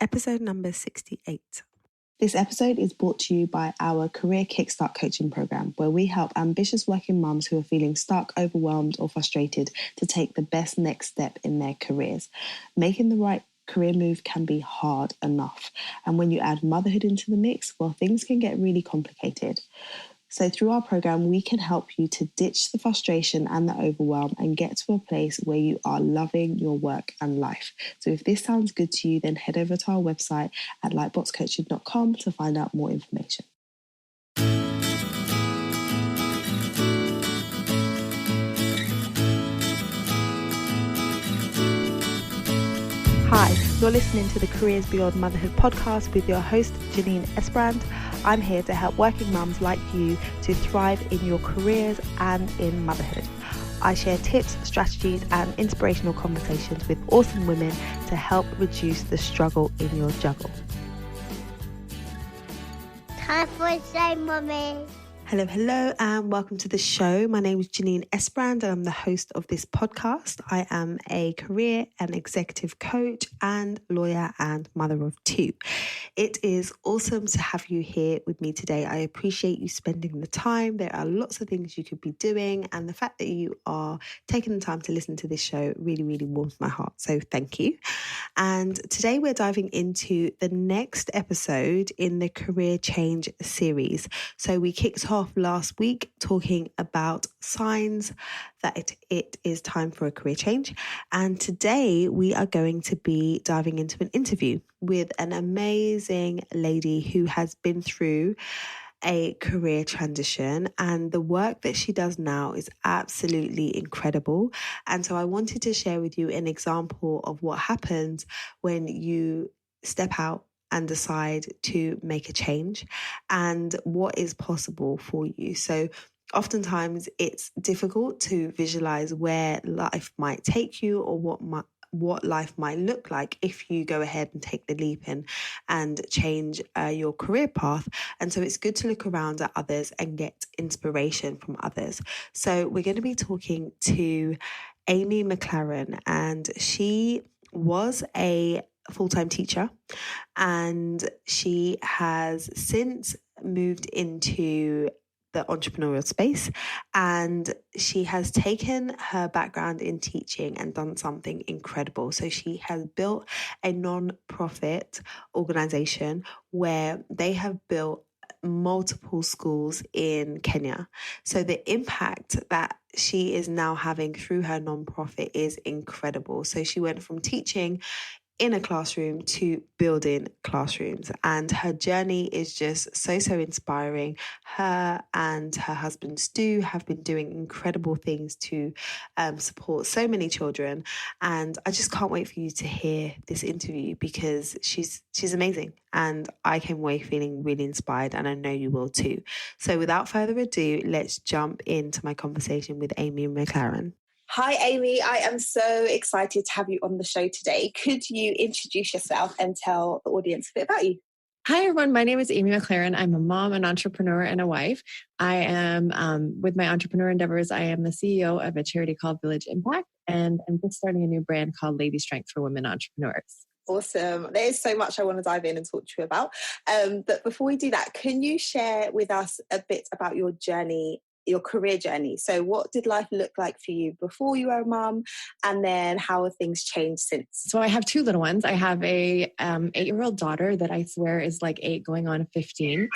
episode number 68. This episode is brought to you by our Career Kickstart coaching program, where we help ambitious working mums who are feeling stuck, overwhelmed, or frustrated to take the best next step in their careers. Making the right career move can be hard enough. And when you add motherhood into the mix, well, things can get really complicated. So through our program, we can help you to ditch the frustration and the overwhelm and get to a place where you are loving your work and life. So if this sounds good to you, then head over to our website at lightboxcoaching.com to find out more information. Hi, you're listening to the Careers Beyond Motherhood podcast with your host, Janine Esbrand. I'm here to help working mums like you to thrive in your careers and in motherhood. I share tips, strategies, and inspirational conversations with awesome women to help reduce the struggle in your juggle. Time for say, Mummy. Hello, and welcome to the show. My name is Janine Esbrand, and I'm the host of this podcast. I am a career and executive coach and lawyer and mother of two. It is awesome to have you here with me today. I appreciate you spending the time. There are lots of things you could be doing, and the fact that you are taking the time to listen to this show really, really warms my heart. So thank you. And today we're diving into the next episode in the Career Change series. So we kicked off last week talking about signs that it is time for a career change. And today we are going to be diving into an interview with an amazing lady who has been through a career transition, and the work that she does now is absolutely incredible. And so I wanted to share with you an example of what happens when you step out and decide to make a change and what is possible for you. So oftentimes it's difficult to visualize where life might take you or what life might look like if you go ahead and take the leap and change your career path. And so it's good to look around at others and get inspiration from others. So we're going to be talking to Amy McLaren, and she was a full-time teacher, and she has since moved into the entrepreneurial space, and she has taken her background in teaching and done something incredible. So she has built a non-profit organization where they have built multiple schools in Kenya. So the impact that she is now having through her non-profit is incredible. So she went from teaching in a classroom to building classrooms, and her journey is just so inspiring. Her and her husband Stu have been doing incredible things to support so many children, and I just can't wait for you to hear this interview because she's amazing, and I came away feeling really inspired, and I know you will too. So without further ado, let's jump into my conversation with Amy McLaren. Hi, Amy. I am so excited to have you on the show today. Could you introduce yourself and tell the audience a bit about you? Hi, everyone. My name is Amy McLaren. I'm a mom, an entrepreneur, and a wife. I am, with my entrepreneur endeavors, I am the CEO of a charity called Village Impact, and I'm just starting a new brand called Lady Strength for Women Entrepreneurs. Awesome. There is so much I want to dive in and talk to you about. But before we do that, can you share with us a bit about your journey, your career journey? So what did life look like for you before you were a mum, and then how have things changed since? So I have two little ones. I have a 8-year-old daughter that I swear is like 8 going on 15.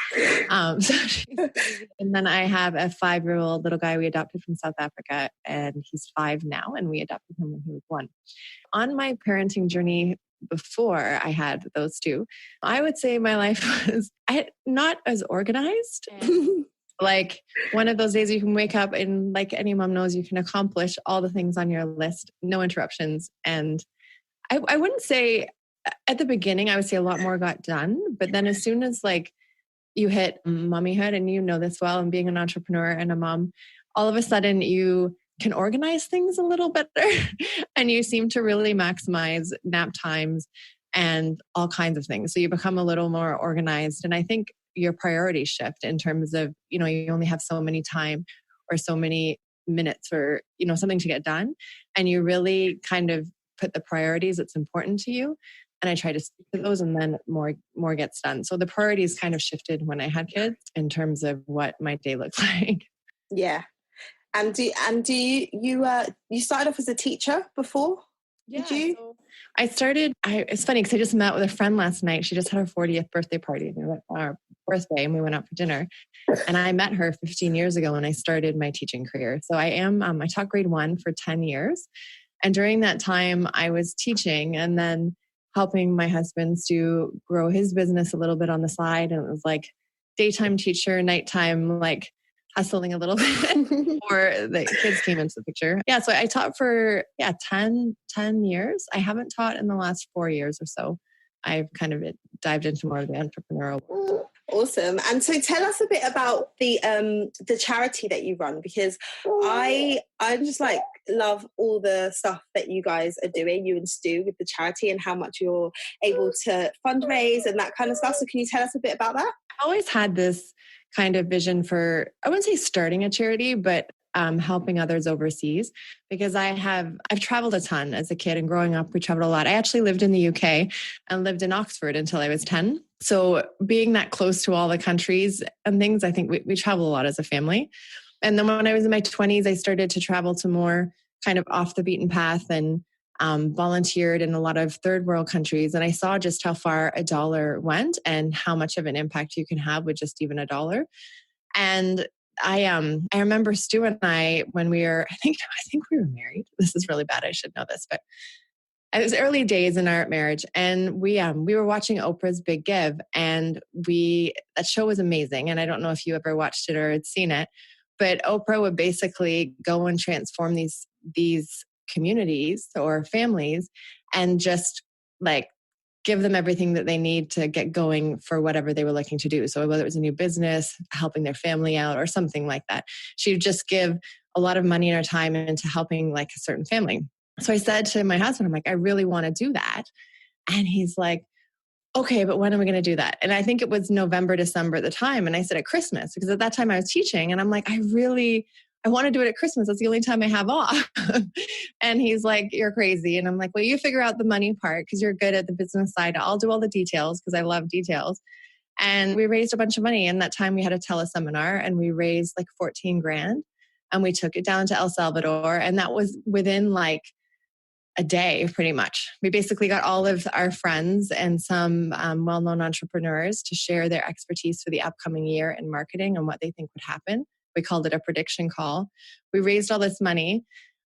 And then I have a 5-year-old little guy we adopted from South Africa, and he's 5 now, and we adopted him when he was 1. On my parenting journey before I had those two, I would say my life was not as organized. Like one of those days you can wake up and, like any mom knows, you can accomplish all the things on your list, no interruptions. And I wouldn't say at the beginning, I would say a lot more got done. But then as soon as like you hit mommyhood, and you know this well, and being an entrepreneur and a mom, all of a sudden you can organize things a little better and you seem to really maximize nap times and all kinds of things. So you become a little more organized. And I think your priorities shift in terms of, you know, you only have so many time or so many minutes for, you know, something to get done. And you really kind of put the priorities that's important to you. And I try to speak to those, and then more gets done. So the priorities kind of shifted when I had kids in terms of what my day looked like. Yeah. And do you started off as a teacher before? Did you? So I started, it's funny because I just met with a friend last night. She just had her 40th birthday party, and we went our birthday and we went out for dinner. And I met her 15 years ago when I started my teaching career. So I taught grade 1 for 10 years. And during that time I was teaching and then helping my husband to grow his business a little bit on the side. And it was like daytime teacher, nighttime, like hustling a little bit or the kids came into the picture. Yeah. So I taught for 10 years. I haven't taught in the last 4 years or so. I've kind of dived into more of the entrepreneurial world. Awesome. And so tell us a bit about the charity that you run, because I just like love all the stuff that you guys are doing, you and Stu, with the charity and how much you're able to fundraise and that kind of stuff. So can you tell us a bit about that? I always had this kind of vision for, I wouldn't say starting a charity, but helping others overseas, because I've traveled a ton as a kid, and growing up, we traveled a lot. I actually lived in the UK and lived in Oxford until I was 10. So being that close to all the countries and things, I think we travel a lot as a family. And then when I was in my 20s, I started to travel to more kind of off the beaten path and volunteered in a lot of third world countries. And I saw just how far a dollar went and how much of an impact you can have with just even a dollar. And I remember Stu and I, when we were, I think we were married. This is really bad. I should know this, but it was early days in our marriage, and we were watching Oprah's Big Give, and that show was amazing. And I don't know if you ever watched it or had seen it, but Oprah would basically go and transform these communities or families and just like give them everything that they need to get going for whatever they were looking to do. So whether it was a new business, helping their family out, or something like that, she would just give a lot of money and her time into helping like a certain family. So I said to my husband, I'm like, I really want to do that. And he's like, okay, but when are we going to do that? And I think it was November, December at the time. And I said at Christmas, because at that time I was teaching, and I'm like, I want to do it at Christmas. That's the only time I have off. And he's like, you're crazy. And I'm like, well, you figure out the money part because you're good at the business side. I'll do all the details because I love details. And we raised a bunch of money. And that time we had a teleseminar, and we raised like 14 grand, and we took it down to El Salvador. And that was within like a day, pretty much. We basically got all of our friends and some well-known entrepreneurs to share their expertise for the upcoming year in marketing and what they think would happen. We called it a prediction call. We raised all this money,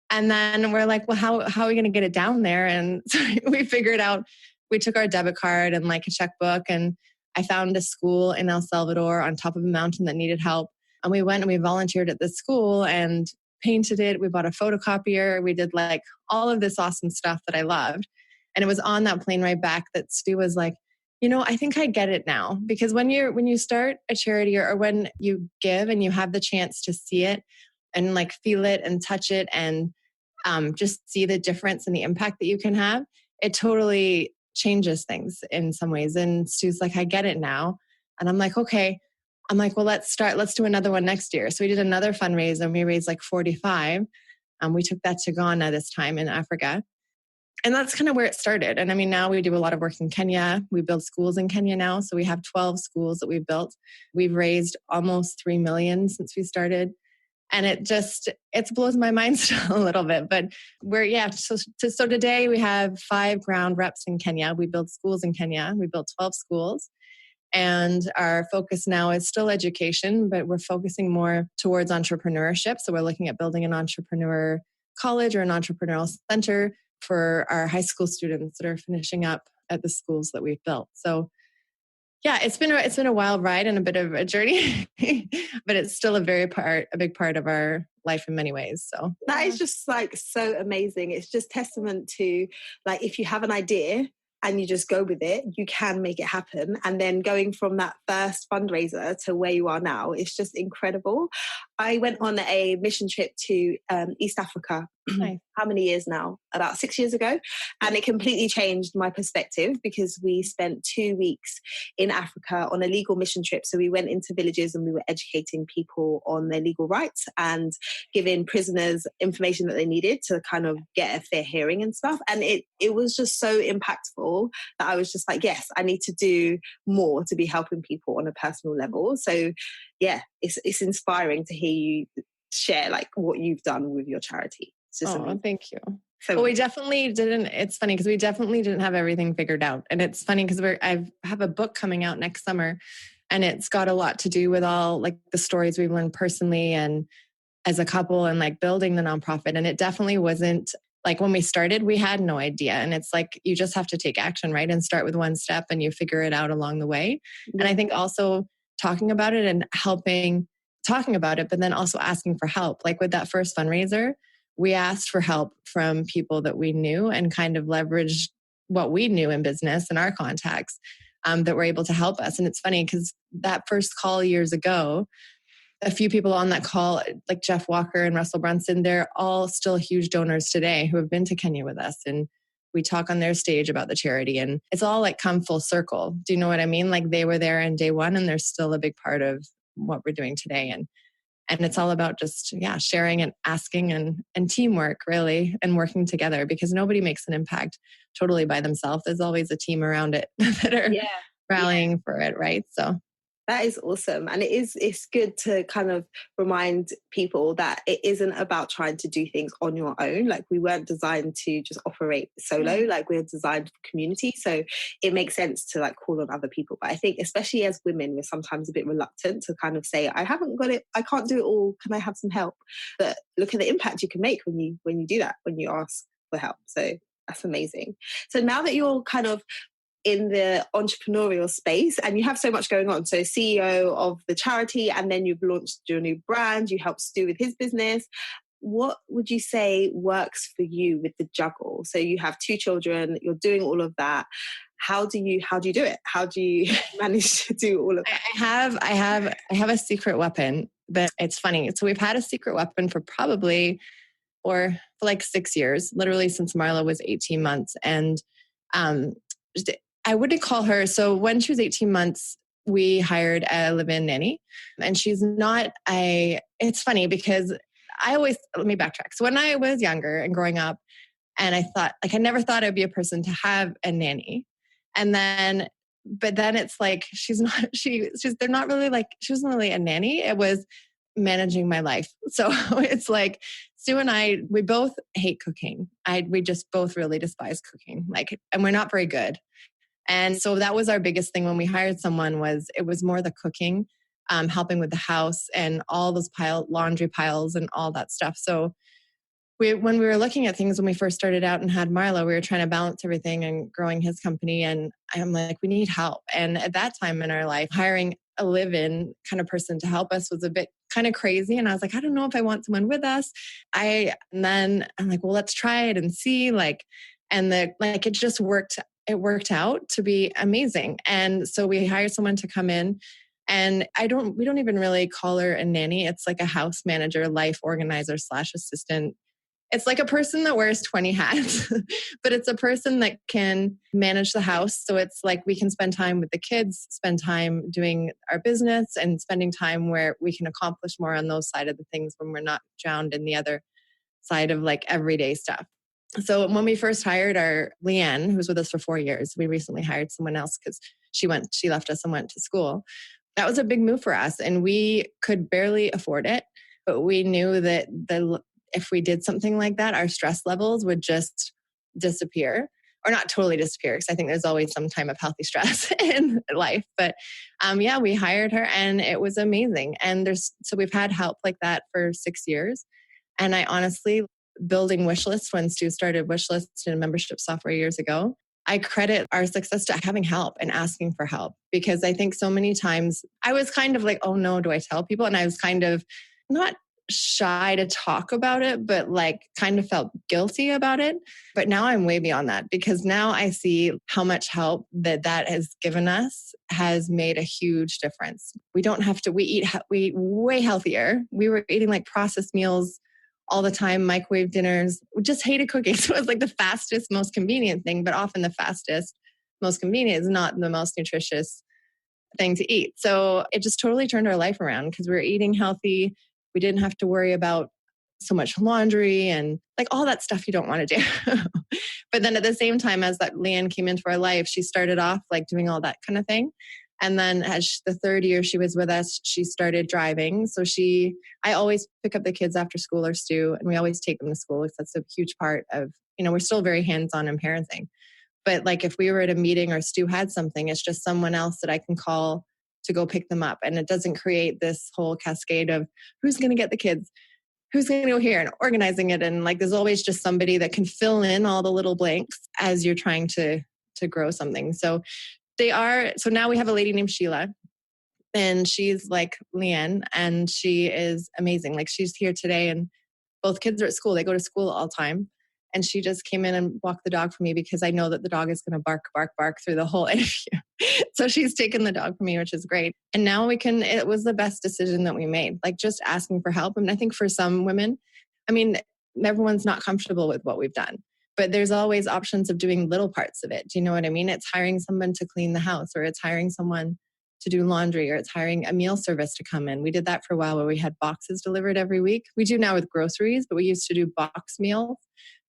and then we're like, well, how are we going to get it down there? And so we figured out, we took our debit card and like a checkbook, and I found a school in El Salvador on top of a mountain that needed help. And we went and we volunteered at this school and painted it. We bought a photocopier. We did like all of this awesome stuff that I loved. And it was on that plane ride back that Stu was like, I think I get it now. Because when you start a charity or when you give and you have the chance to see it and like feel it and touch it and just see the difference and the impact that you can have, it totally changes things in some ways. And Stu's like, I get it now. And I'm like, okay. I'm like, well, let's do another one next year. So we did another fundraiser, and we raised like 45. We took that to Ghana this time in Africa. And that's kind of where it started. And I mean, now we do a lot of work in Kenya. We build schools in Kenya now. So we have 12 schools that we've built. We've raised almost 3 million since we started. And it blows my mind still a little bit. But so today we have 5 ground reps in Kenya. We build schools in Kenya. We built 12 schools. And our focus now is still education, but we're focusing more towards entrepreneurship. So we're looking at building an entrepreneur college or an entrepreneurial center for our high school students that are finishing up at the schools that we've built. So yeah, it's been a wild ride and a bit of a journey, but it's still a big part of our life in many ways. So that is just like so amazing. It's just testament to like, if you have an idea and you just go with it, you can make it happen. And then going from that first fundraiser to where you are now, it's just incredible. I went on a mission trip to East Africa. Nice. How many years now? About 6 years ago. And it completely changed my perspective because we spent 2 weeks in Africa on a legal mission trip. So we went into villages and we were educating people on their legal rights and giving prisoners information that they needed to kind of get a fair hearing and stuff. And it was just so impactful that I was just like, yes, I need to do more to be helping people on a personal level. So yeah, it's inspiring to hear you share like what you've done with your charity. Thank you. So well, we definitely didn't. It's funny because we definitely didn't have everything figured out. And it's funny because I have a book coming out next summer and it's got a lot to do with all like the stories we've learned personally and as a couple and like building the nonprofit. And it definitely wasn't like when we started, we had no idea. And it's like, you just have to take action, right? And start with one step and you figure it out along the way. Mm-hmm. And I think also talking about it and talking about it, but then also asking for help. Like with that first fundraiser, we asked for help from people that we knew and kind of leveraged what we knew in business and our contacts that were able to help us. And it's funny because that first call years ago, a few people on that call, like Jeff Walker and Russell Brunson, they're all still huge donors today who have been to Kenya with us. And we talk on their stage about the charity and it's all like come full circle. Do you know what I mean? Like they were there in day one and they're still a big part of what we're doing today. And it's all about just, sharing and asking and teamwork really and working together because nobody makes an impact totally by themselves. There's always a team around it that are rallying for it, right? So that is awesome. And it's good to kind of remind people that it isn't about trying to do things on your own. Like we weren't designed to just operate solo, like we're designed for community. So it makes sense to like call on other people. But I think especially as women, we're sometimes a bit reluctant to kind of say, I haven't got it. I can't do it all. Can I have some help? But look at the impact you can make when you do that, when you ask for help. So that's amazing. So now that you're kind of in the entrepreneurial space and you have so much going on. So CEO of the charity and then you've launched your new brand, you helped Stu with his business. What would you say works for you with the juggle? So you have 2 children, you're doing all of that. How do you do it? How do you manage to do all of that? I have a secret weapon, but it's funny. So we've had a secret weapon for probably for like 6 years, literally since Marla was 18 months. And I wouldn't call her. So when she was 18 months, we hired a live-in nanny and she's not it's funny because let me backtrack. So when I was younger and growing up and I thought like, I never thought I'd be a person to have a nanny. And then, but then it's like, she wasn't really a nanny. It was managing my life. So it's like Stu and I, we both hate cooking. We just both really despise cooking. And we're not very good. And so that was our biggest thing when we hired someone it was more the cooking, helping with the house and all those laundry piles and all that stuff. So when we were looking at things when we first started out and had Marlo, we were trying to balance everything and growing his company. And I'm like, we need help. And at that time in our life, hiring a live-in kind of person to help us was a bit kind of crazy. And I was like, I don't know if I want someone with us. And then I'm like, well, let's try it and see. It just worked. It worked out to be amazing. And so we hired someone to come in and we don't even really call her a nanny. It's like a house manager, life organizer / assistant. It's like a person that wears 20 hats, but it's a person that can manage the house. So it's like we can spend time with the kids, spend time doing our business and spending time where we can accomplish more on those side of the things when we're not drowned in the other side of like everyday stuff. So when we first hired our Leanne, who was with us for 4 years, we recently hired someone else because she left us and went to school. That was a big move for us and we could barely afford it, but we knew that if we did something like that, our stress levels would just disappear, or not totally disappear because I think there's always some time of healthy stress in life. But we hired her and it was amazing. And so we've had help like that for 6 years. And I honestly, building wish lists when Stu started wish lists and membership software years ago, I credit our success to having help and asking for help because I think so many times I was kind of like, oh no, do I tell people? And I was kind of not shy to talk about it, but like kind of felt guilty about it. But now I'm way beyond that, because now I see how much help that has given us has made a huge difference. We don't have to, we eat way healthier. We were eating like processed meals all the time, microwave dinners. We just hated cooking. So it was like the fastest, most convenient thing, but often the fastest, most convenient is not the most nutritious thing to eat. So it just totally turned our life around, because we were eating healthy. We didn't have to worry about so much laundry and like all that stuff you don't want to do. But then at the same time, as that Leanne came into our life, she started off like doing all that kind of thing. And then as the third year she was with us, she started driving. So I always pick up the kids after school, or Stu, and we always take them to school, because that's a huge part of, we're still very hands-on in parenting. But like if we were at a meeting or Stu had something, it's just someone else that I can call to go pick them up. And it doesn't create this whole cascade of who's going to get the kids, who's going to go here, and organizing it. And like, there's always just somebody that can fill in all the little blanks as you're trying to grow something. So now we have a lady named Sheila, and she's like Leanne, and she is amazing. Like she's here today, and both kids are at school. They go to school all the time. And she just came in and walked the dog for me, because I know that the dog is going to bark, bark, bark through the whole interview. So she's taken the dog for me, which is great. And now it was the best decision that we made, like just asking for help. And I think for some women, everyone's not comfortable with what we've done, but there's always options of doing little parts of it. Do you know what I mean? It's hiring someone to clean the house, or it's hiring someone to do laundry, or it's hiring a meal service to come in. We did that for a while, where we had boxes delivered every week. We do now with groceries, but we used to do box meals,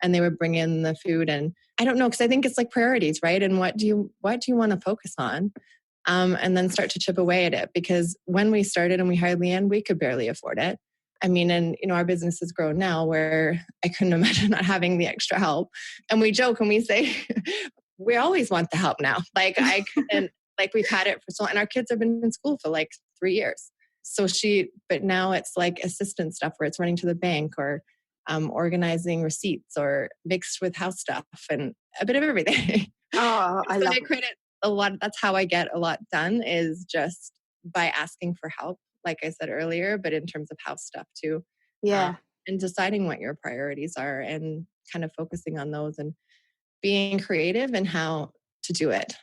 and they would bring in the food. And I don't know, because I think it's like priorities, right? And what do you want to focus on? And then start to chip away at it. Because when we started and we hired Leanne, we could barely afford it. Our business has grown now where I couldn't imagine not having the extra help. And we joke and we say, we always want the help now. Like I couldn't, like we've had it for so long, and our kids have been in school for like 3 years. But now it's like assistant stuff, where it's running to the bank, or organizing receipts, or mixed with house stuff, and a bit of everything. Oh, I love it. Credit a lot. That's how I get a lot done, is just by asking for help, like I said earlier, but in terms of house stuff too. Yeah. And deciding what your priorities are, and kind of focusing on those, and being creative in how to do it.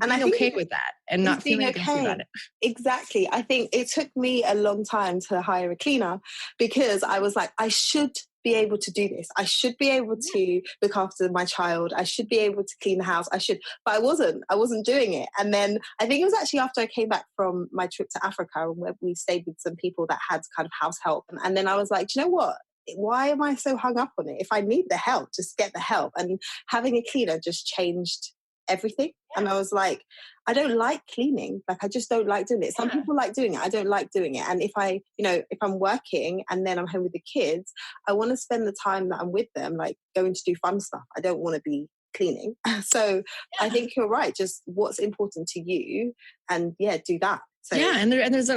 And I think okay with that, and not feeling guilty about it. Exactly. I think it took me a long time to hire a cleaner, because I was like, I should be able to do this. I should be able to look after my child. I should be able to clean the house. But I wasn't doing it. And then I think it was actually after I came back from my trip to Africa, where we stayed with some people that had kind of house help. And then I was like, do you know what? Why am I so hung up on it? If I need the help, just get the help. And having a cleaner just changed everything. And I was like, I don't like cleaning. Like, I just don't like doing it. Some people like doing it. I don't like doing it. And if I'm working and then I'm home with the kids, I want to spend the time that I'm with them, like going to do fun stuff. I don't want to be cleaning. So I think you're right. Just what's important to you, and do that. So and there's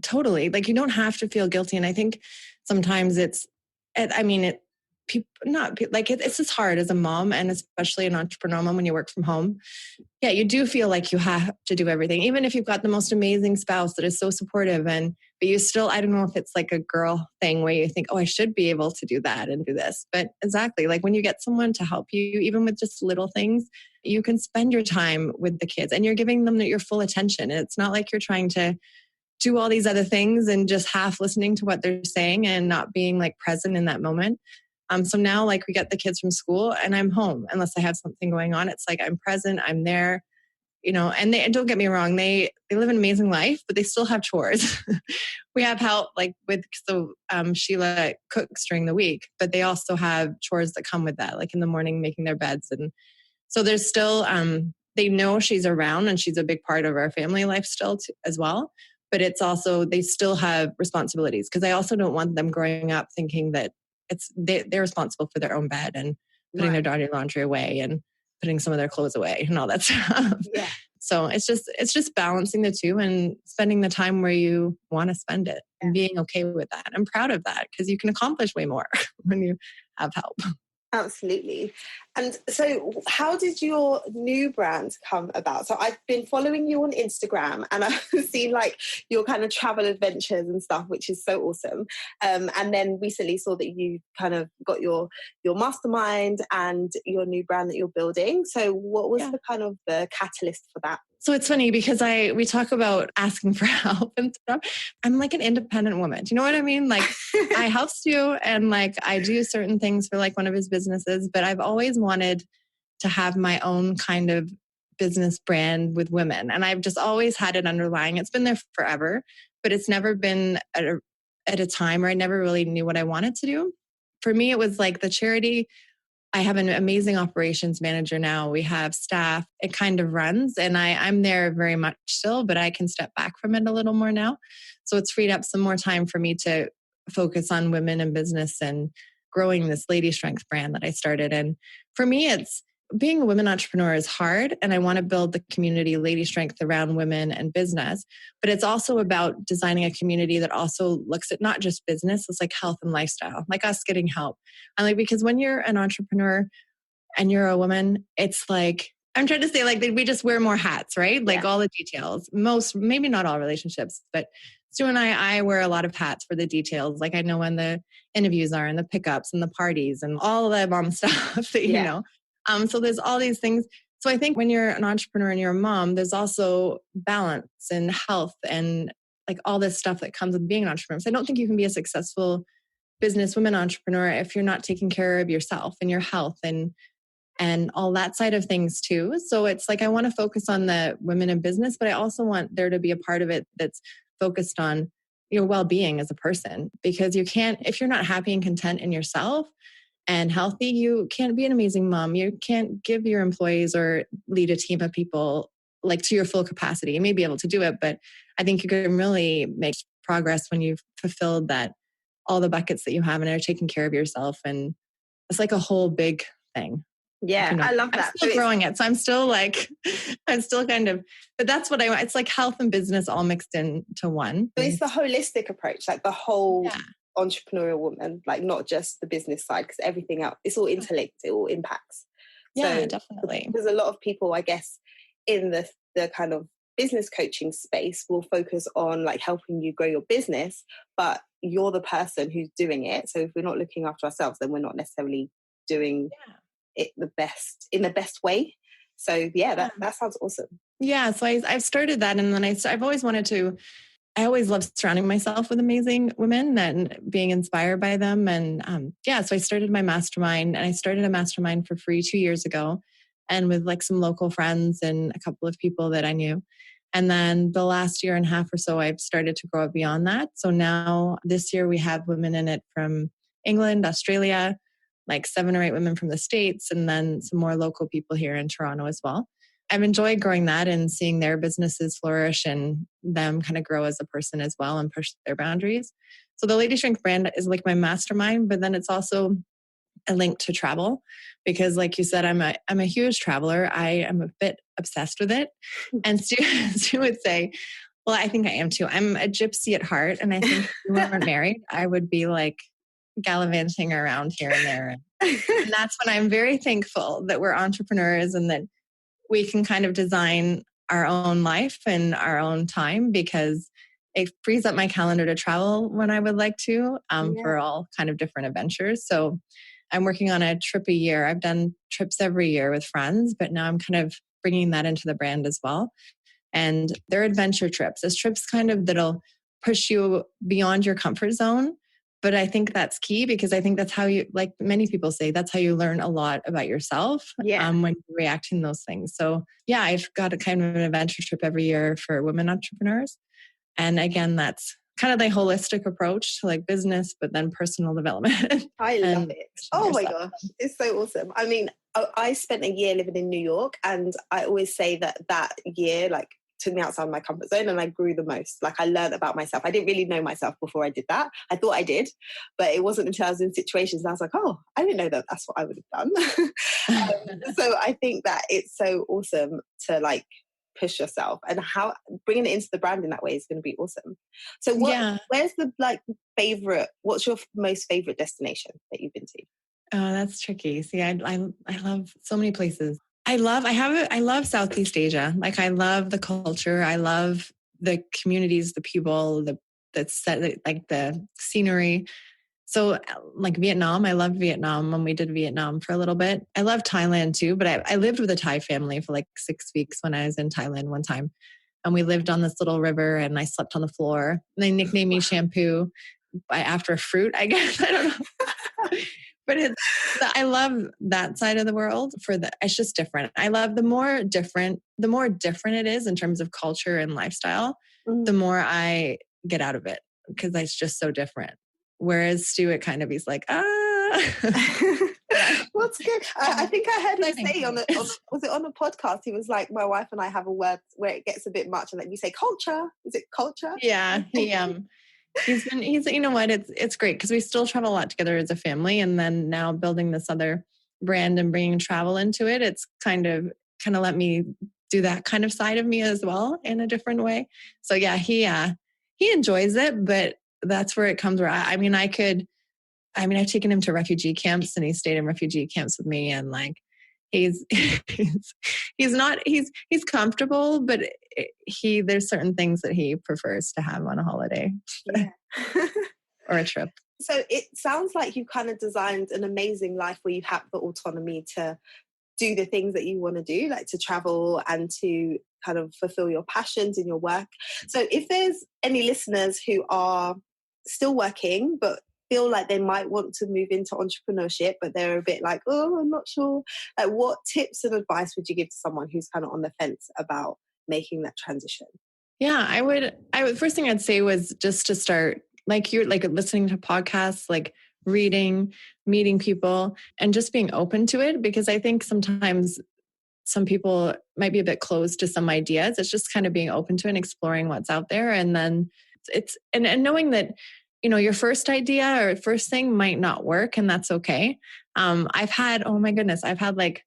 totally, like, you don't have to feel guilty. And I think sometimes it's just hard as a mom, and especially an entrepreneur mom when you work from home. Yeah, you do feel like you have to do everything, even if you've got the most amazing spouse that is so supportive. But you still, I don't know if it's like a girl thing where you think, oh, I should be able to do that and do this. But exactly, like when you get someone to help you, even with just little things, you can spend your time with the kids, and you're giving them your full attention. It's not like you're trying to do all these other things and just half listening to what they're saying and not being like present in that moment. So now, like, we get the kids from school and I'm home unless I have something going on. It's like I'm present, I'm there, and don't get me wrong, they live an amazing life, but they still have chores. We have help, like Sheila cooks during the week, but they also have chores that come with that, like in the morning making their beds. And so there's still, they know she's around and she's a big part of our family life still as well. But it's also, they still have responsibilities, because I also don't want them growing up thinking that they're responsible for their own bed and putting their dirty laundry away and putting some of their clothes away and all that stuff. Yeah. So it's just balancing the two and spending the time where you want to spend it and being okay with that. I'm proud of that, because you can accomplish way more when you have help. Absolutely. And so how did your new brand come about? So I've been following you on Instagram and I've seen like your kind of travel adventures and stuff, which is so awesome. And then recently saw that you kind of got your mastermind and your new brand that you're building. So what was the kind of the catalyst for that? So it's funny because we talk about asking for help and stuff. I'm like an independent woman. Do you know what I mean? Like I help Stu and like I do certain things for like one of his businesses, but I've always wanted to have my own kind of business brand with women. And I've just always had it underlying. It's been there forever, but it's never been at a time where I never really knew what I wanted to do. For me, it was like the charity. I have an amazing operations manager now. We have staff. It kind of runs and I'm there very much still, but I can step back from it a little more now. So it's freed up some more time for me to focus on women in business and growing this Lady Strength brand that I started. And for me, it's being a women entrepreneur is hard. And I want to build the community Lady Strength around women and business. But it's also about designing a community that also looks at not just business, it's like health and lifestyle, like us getting help. And like, because when you're an entrepreneur and you're a woman, it's like, I'm trying to say like we just wear more hats, right? Like all the details, maybe not all relationships, but Stu and I wear a lot of hats for the details. Like I know when the interviews are and the pickups and the parties and all the mom stuff that, you know. So there's all these things. So I think when you're an entrepreneur and you're a mom, there's also balance and health and like all this stuff that comes with being an entrepreneur. So I don't think you can be a successful businesswoman entrepreneur if you're not taking care of yourself and your health and all that side of things too. So it's like I want to focus on the women in business, but I also want there to be a part of it that's focused on your well-being as a person. Because you can't, if you're not happy and content in yourself and healthy, you can't be an amazing mom. You can't give your employees or lead a team of people like to your full capacity. You may be able to do it, but I think you can really make progress when you've fulfilled that, all the buckets that you have and are taking care of yourself. And it's like a whole big thing. Yeah, You know, I love that. I'm still growing it. So I'm still kind of, but that's what I want. It's like health and business all mixed into one. So it's the holistic approach, like the whole entrepreneurial woman, like not just the business side, because everything else, it's all interlinked, it all impacts. Yeah, so, definitely. There's a lot of people, I guess, in the kind of business coaching space will focus on like helping you grow your business, but you're the person who's doing it. So if we're not looking after ourselves, then we're not necessarily doing it in the best way. So that sounds awesome. Yeah, so I've started that, and then I've always wanted to. I always love surrounding myself with amazing women and being inspired by them. And so I started my mastermind, and I started a mastermind for free 2 years ago, and with like some local friends and a couple of people that I knew. And then the last year and a half or so, I've started to grow it beyond that. So now this year we have women in it from England, Australia, like 7 or 8 women from the States, and then some more local people here in Toronto as well. I've enjoyed growing that and seeing their businesses flourish and them kind of grow as a person as well and push their boundaries. So the Lady Strength brand is like my mastermind, but then it's also a link to travel because like you said, I'm a huge traveler. I am a bit obsessed with it. And Stu would say, well, I think I am too. I'm a gypsy at heart. And I think if we weren't married, I would be like gallivanting around here and there. And that's when I'm very thankful that we're entrepreneurs and that we can kind of design our own life and our own time because it frees up my calendar to travel when I would like to for all kind of different adventures. So I'm working on a trip a year. I've done trips every year with friends, but now I'm kind of bringing that into the brand as well. And they're adventure trips. It's trips kind of that'll push you beyond your comfort zone. But I think that's key because I think that's how you, like many people say, that's how you learn a lot about yourself when you're reacting to those things. So I've got a kind of an adventure trip every year for women entrepreneurs. And again, that's kind of the holistic approach to like business, but then personal development. I love it. Oh my gosh, it's so awesome. I mean, I spent a year living in New York and I always say that year, like, took me outside my comfort zone and I grew the most. Like I learned about myself. I didn't really know myself before I did that. I thought I did, but it wasn't until I was in situations and I was like, oh, I didn't know that that's what I would have done. So I think that it's so awesome to like push yourself and how bringing it into the brand in that way is going to be awesome. So where's the like favorite, what's your most favorite destination that you've been to? Oh, that's tricky. See, I love so many places. I love Southeast Asia. Like, I love the culture. I love the communities, the people, like the scenery. So like Vietnam, I love Vietnam when we did Vietnam for a little bit. I love Thailand too, but I lived with a Thai family for like 6 weeks when I was in Thailand one time. And we lived on this little river and I slept on the floor. And they nicknamed me Shampoo after a fruit, I guess. I don't know. But I love that side of the world it's just different. I love the more different it is in terms of culture and lifestyle, the more I get out of it because it's just so different. Whereas Stuart kind of, he's like, What's good? I think I heard him say was it on a podcast? He was like, my wife and I have a word where it gets a bit much and then we say culture. Is it culture? Yeah. He's you know what, it's great because we still travel a lot together as a family, and then now building this other brand and bringing travel into it, it's kind of let me do that kind of side of me as well in a different way. So yeah, he enjoys it, but that's where it comes where I've taken him to refugee camps and he stayed in refugee camps with me, and like he's comfortable, but there's certain things that he prefers to have on a holiday. Yeah. Or a trip. So it sounds like you've kind of designed an amazing life where you have the autonomy to do the things that you want to do, like to travel and to kind of fulfill your passions in your work. So if there's any listeners who are still working but feel like they might want to move into entrepreneurship, but they're a bit like, oh, I'm not sure. Like, what tips and advice would you give to someone who's kind of on the fence about making that transition? Yeah, I would first thing I'd say was just to start, like, you're like listening to podcasts, like reading, meeting people, and just being open to it. Because I think sometimes some people might be a bit closed to some ideas. It's just kind of being open to it and exploring what's out there. And then and knowing that, you know, your first idea or first thing might not work, and that's okay. I've had like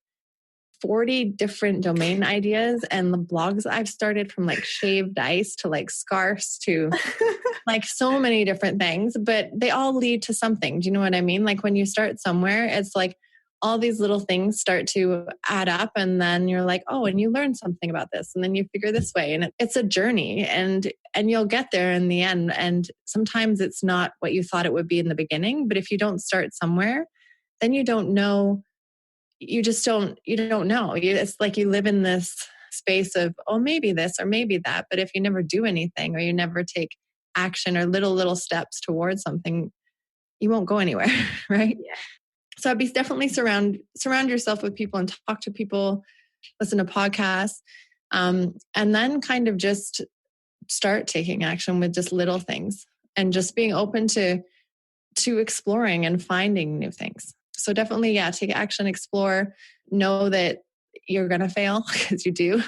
40 different domain ideas, and the blogs I've started from like shaved ice to like scarves to like so many different things, but they all lead to something. Do you know what I mean? Like when you start somewhere, it's like all these little things start to add up, and then you're like, oh, and you learn something about this, and then you figure this way, and it's a journey, and you'll get there in the end. And sometimes it's not what you thought it would be in the beginning, but if you don't start somewhere, then you don't know. You don't know. It's like you live in this space of, oh, maybe this or maybe that. But if you never do anything or you never take action or little steps towards something, you won't go anywhere, right? Yeah. So I'd be definitely surround yourself with people and talk to people, listen to podcasts, and then kind of just start taking action with just little things and just being open to exploring and finding new things. So definitely, yeah, take action, explore, know that you're going to fail because you do,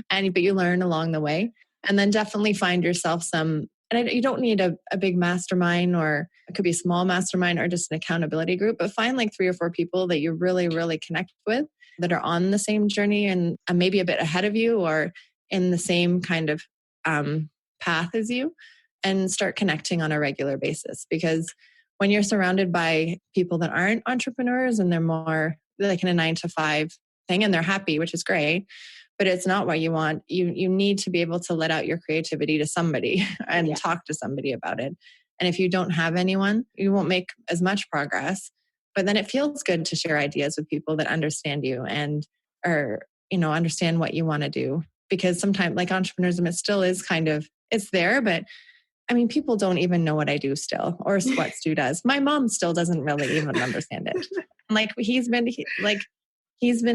but you learn along the way. And then definitely find yourself you don't need a big mastermind, or it could be a small mastermind or just an accountability group, but find like 3 or 4 people that you really, really connect with that are on the same journey and maybe a bit ahead of you or in the same kind of path as you, and start connecting on a regular basis. Because when you're surrounded by people that aren't entrepreneurs and they're like in a 9-to-5 thing and they're happy, which is great, but it's not what you want. You need to be able to let out your creativity to somebody and talk to somebody about it. And if you don't have anyone, you won't make as much progress. But then it feels good to share ideas with people that understand you and understand what you want to do. Because sometimes, like entrepreneurism, it still is kind of, it's there, but I mean, people don't even know what I do still, or what Stu does. My mom still doesn't really even understand it. Like he's been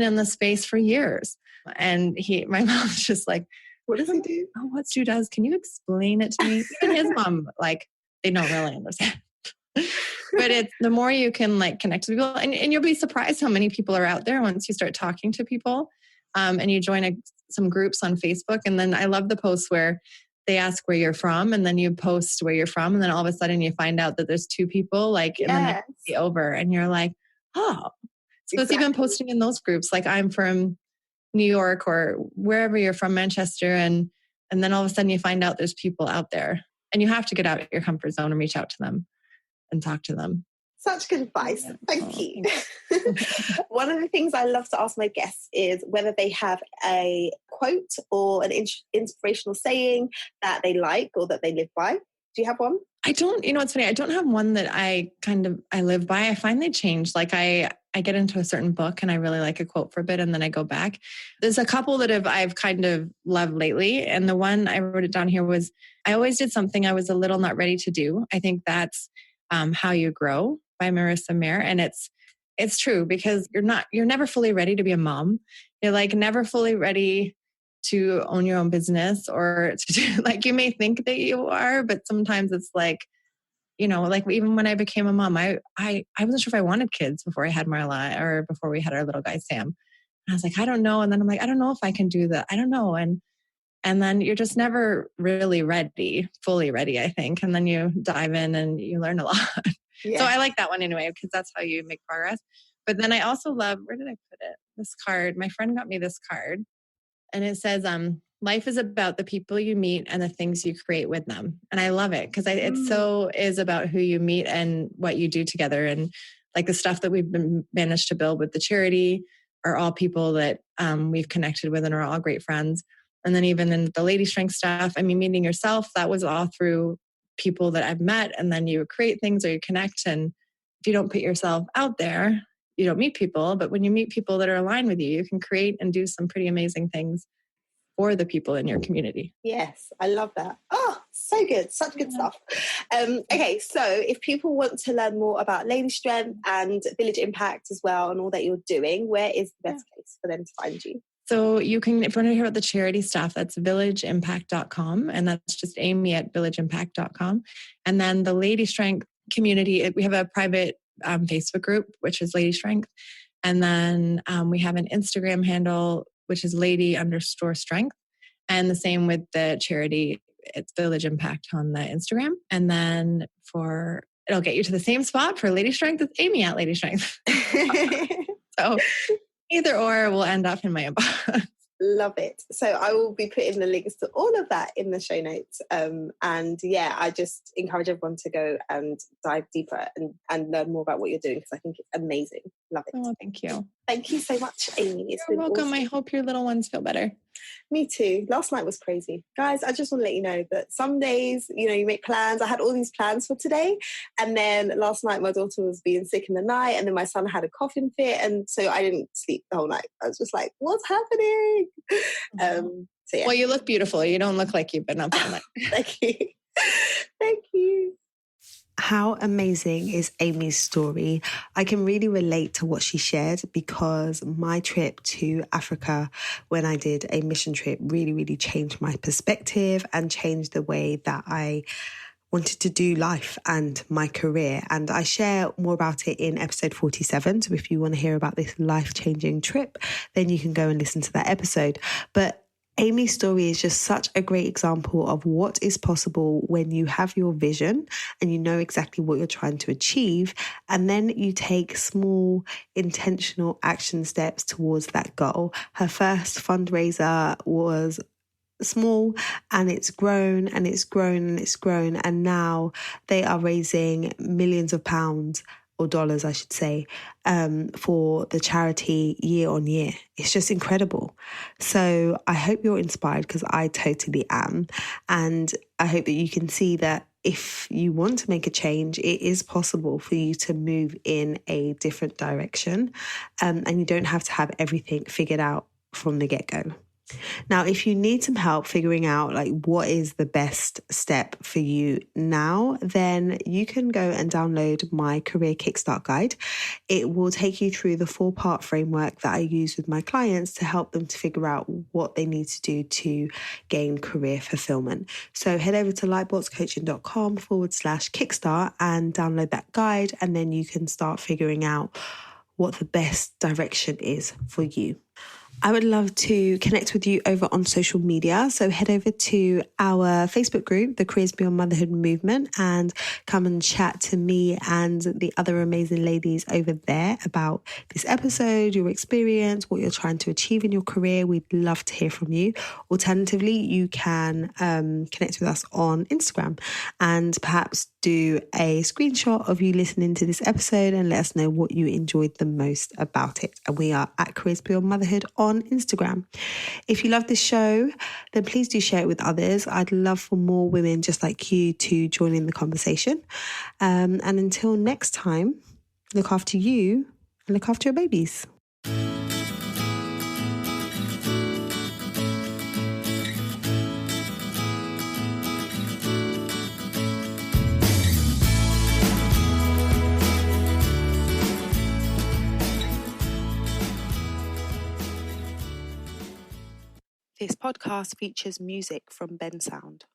in the space for years, and my mom's just like, "What does he do? Oh, what Stu does? Can you explain it to me?" Even his mom, like, they don't really understand. But it's the more you can like connect with people, and you'll be surprised how many people are out there once you start talking to people, and you join some groups on Facebook. And then I love the posts where they ask where you're from, and then you post where you're from, and then all of a sudden you find out that there's 2 people like in the next day over, and you're like, oh. So It's even posting in those groups, like I'm from New York or wherever you're from, Manchester, and then all of a sudden you find out there's people out there, and you have to get out of your comfort zone and reach out to them and talk to them. Such good advice. Thank you. One of the things I love to ask my guests is whether they have a quote or an inspirational saying that they like or that they live by. Do you have one? I don't, it's funny. I don't have one that I live by. I find they change. Like I get into a certain book and I really like a quote for a bit and then I go back. There's a couple that I've kind of loved lately. And the one I wrote it down here was, I always did something I was a little not ready to do. I think that's How You Grow by Marissa Mayer. And it's true because you're never fully ready to be a mom. You're like never fully ready to own your own business or to do, like you may think that you are, but sometimes it's like, like even when I became a mom, I wasn't sure if I wanted kids before I had Marla or before we had our little guy, Sam. And I was like, I don't know. And then I'm like, I don't know if I can do that. I don't know. And then you're just never really fully ready, I think. And then you dive in and you learn a lot. Yeah. So I like that one anyway, because that's how you make progress. But then I also love, where did I put it? This card. My friend got me this card and it says, life is about the people you meet and the things you create with them. And I love it because it so is about who you meet and what you do together. And like the stuff that we've managed to build with the charity are all people that we've connected with and are all great friends. And then even in the Lady Strength stuff, I mean, meeting yourself, that was all through people that I've met. And then you create things or you connect. And if you don't put yourself out there, you don't meet people. But when you meet people that are aligned with you, you can create and do some pretty amazing things for the people in your community. Yes, I love that. Oh, so good. Such good stuff. Okay, so if people want to learn more about Lady Strength and Village Impact as well and all that you're doing, where is the best place for them to find you? So you can, if you want to hear about the charity stuff, that's villageimpact.com. And that's just Amy at villageimpact.com. And then the Lady Strength community, we have a private Facebook group, which is Lady Strength. And then we have an Instagram handle, which is lady_strength. And the same with the charity, it's Village Impact on the Instagram. And then it'll get you to the same spot for Lady Strength. It's Amy at Lady Strength. So either or will end up in my inbox. Love it. So I will be putting the links to all of that in the show notes. And yeah, I just encourage everyone to go and dive deeper and learn more about what you're doing because I think it's amazing. Love it. Oh, thank you. Thank you so much, Amy. You're welcome. Awesome. I hope your little ones feel better. Me too. Last night was crazy. Guys, I just want to let you know that some days, you make plans. I had all these plans for today. And then last night, my daughter was being sick in the night. And then my son had a coughing fit. And so I didn't sleep the whole night. I was just like, what's happening? So yeah. Well, you look beautiful. You don't look like you've been up all night. Thank you. Thank you. How amazing is Amy's story? I can really relate to what she shared because my trip to Africa when I did a mission trip really, really changed my perspective and changed the way that I wanted to do life and my career. And I share more about it in episode 47. So if you want to hear about this life-changing trip, then you can go and listen to that episode. But Amy's story is just such a great example of what is possible when you have your vision and you know exactly what you're trying to achieve. And then you take small intentional action steps towards that goal. Her first fundraiser was small and it's grown and it's grown and it's grown. And now they are raising millions of pounds or dollars, I should say, for the charity year on year. It's just incredible. So I hope you're inspired because I totally am. And I hope that you can see that if you want to make a change, it is possible for you to move in a different direction. And you don't have to have everything figured out from the get-go. Now, if you need some help figuring out what is the best step for you now, then you can go and download my Career Kickstart Guide. It will take you through the 4-part framework that I use with my clients to help them to figure out what they need to do to gain career fulfillment. So head over to lightboltscoaching.com/kickstart and download that guide, and then you can start figuring out what the best direction is for you. I would love to connect with you over on social media. So head over to our Facebook group, the Careers Beyond Motherhood Movement, and come and chat to me and the other amazing ladies over there about this episode, your experience, what you're trying to achieve in your career. We'd love to hear from you. Alternatively, you can connect with us on Instagram and perhaps do a screenshot of you listening to this episode and let us know what you enjoyed the most about it. And we are at Careers Beyond Motherhood on Instagram. If you love this show, then please do share it with others. I'd love for more women just like you to join in the conversation. And until next time, look after you and look after your babies. This podcast features music from Ben Sound.